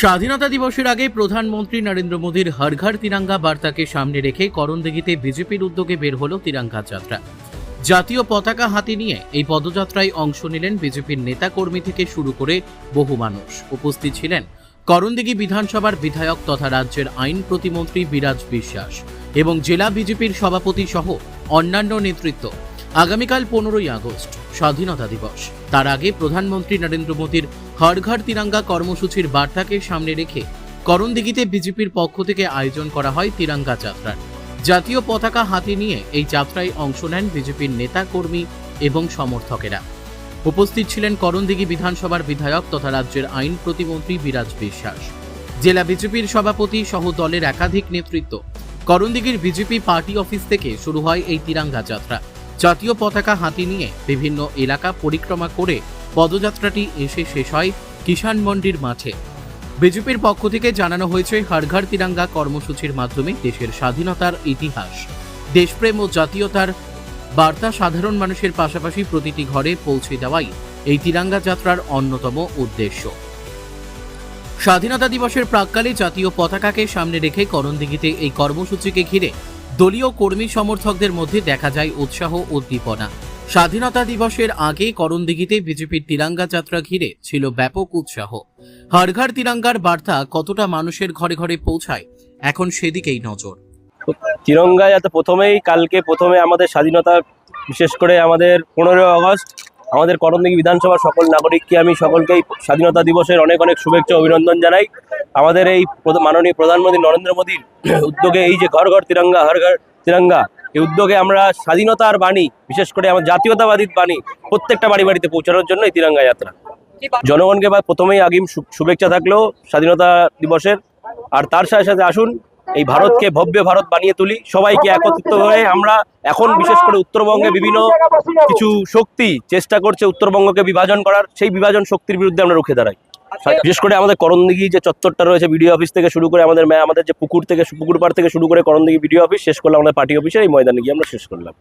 স্বাধীনতা দিবসের আগে প্রধানমন্ত্রী নরেন্দ্র মোদীর হর ঘর তিরঙ্গা বার্তাকে সামনে রেখে করণদিঘিতে বিজেপির উদ্যোগে বের হল তিরঙ্গা যাত্রা। জাতীয় পতাকা হাতে নিয়ে এই পদযাত্রায় অংশ নিলেন বিজেপির নেতাকর্মী থেকে শুরু করে বহু মানুষ। উপস্থিত ছিলেন করণদিঘি বিধানসভার বিধায়ক তথা রাজ্যের আইন প্রতিমন্ত্রী বিরাজ বিশ্বাস এবং জেলা বিজেপির সভাপতি সহ অন্যান্য নেতৃত্ব। আগামীকাল 15ই আগস্ট স্বাধীনতা দিবস। তার আগে প্রধানমন্ত্রী নরেন্দ্র মোদীর হর ঘর তিরঙ্গা কর্মসূচির বার্তাকে সামনে রেখে করণদিঘিতে বিজেপির পক্ষ থেকে আয়োজন করা হয় তিরঙ্গা যাত্রার। জাতীয় পতাকা হাতে নিয়ে এই যাত্রায় অংশ নেন বিজেপির নেতা কর্মী এবং সমর্থকেরা। উপস্থিত ছিলেন করণদিঘি বিধানসভার বিধায়ক তথা রাজ্যের আইন প্রতিমন্ত্রী বিরাজ বিশ্বাস, জেলা বিজেপির সভাপতি সহ দলের একাধিক নেতৃত্ব। করণদিঘির বিজেপি পার্টি অফিস থেকে শুরু হয় এই তিরঙ্গা যাত্রা। জাতীয় পতাকা হাতে নিয়ে বিভিন্ন এলাকা পরিক্রমা করে পদযাত্রাটি এসে শেষ হয় কিষাণ মন্ডির মাঠে। বিজেপির পক্ষ থেকে জানানো হয়েছে হর ঘর তিরঙ্গা কর্মসূচির মাধ্যমে দেশের স্বাধীনতার ইতিহাস, দেশপ্রেম ও জাতীয়তার বার্তা সাধারণ মানুষের পাশাপাশি প্রতিটি ঘরে পৌঁছে দেওয়াই এই তিরঙ্গা যাত্রার অন্যতম উদ্দেশ্য। স্বাধীনতা দিবসের প্রাক্কালে জাতীয় পতাকাকে সামনে রেখে করণদিঘিতে এই কর্মসূচিকে ঘিরে দলীয় কর্মী সমর্থকদের মধ্যে দেখা যায় উৎসাহ উদ্দীপনা। স্বাধীনতা দিবসের আগে করণদিঘিতে বিজেপির তিরঙ্গা যাত্রা ঘিরে ছিল ব্যাপক উৎসাহ। হর ঘর তিরঙ্গার বার্তা কতটা মানুষের ঘরে ঘরে পৌঁছায়, এখন সেদিকেই নজর। তিরঙ্গা যাতে কালকে আমাদের স্বাধীনতা, বিশেষ করে আমাদের 15 আগস্ট আমাদের করণদিঘি বিধানসভার সকল নাগরিককে আমি সকলকেই স্বাধীনতা দিবসের অনেক অনেক শুভেচ্ছা অভিনন্দন জানাই। আমাদের এই মাননীয় প্রধানমন্ত্রী নরেন্দ্র মোদীর উদ্যোগে এই যে ঘর ঘর তিরঙ্গা, হর ঘর তিরঙ্গা, এই উদ্যোগে আমরা স্বাধীনতার বাণী, বিশেষ করে আমার জাতীয়তাবাদী বাণী প্রত্যেকটা বাড়ি বাড়িতে পৌঁছানোর জন্য এই তিরঙ্গা যাত্রা। জনগণকে প্রথমেই আগাম শুভেচ্ছা থাকলেও স্বাধীনতা দিবসের। আর তার সাথে সাথে আসুন এই ভারতকে ভব্য ভারত বানিয়ে তুলি, সবাইকে একত্রিত হয়ে। আমরা এখন বিশেষ করে উত্তরবঙ্গে বিভিন্ন কিছু শক্তি চেষ্টা করছে উত্তরবঙ্গকে বিভাজন করার, সেই বিভাজন শক্তির বিরুদ্ধে আমরা রুখে দাঁড়াই। বিশেষ করে আমাদের করণদিঘি যে চত্বরটা রয়েছে, বিডিও অফিস থেকে শুরু করে আমাদের যে পুকুর পাড় থেকে শুরু করে করণদিঘি বিডিও অফিস শেষ করলাম আমাদের পার্টি অফিসে, এই ময়দানে গিয়ে আমরা শেষ করলাম।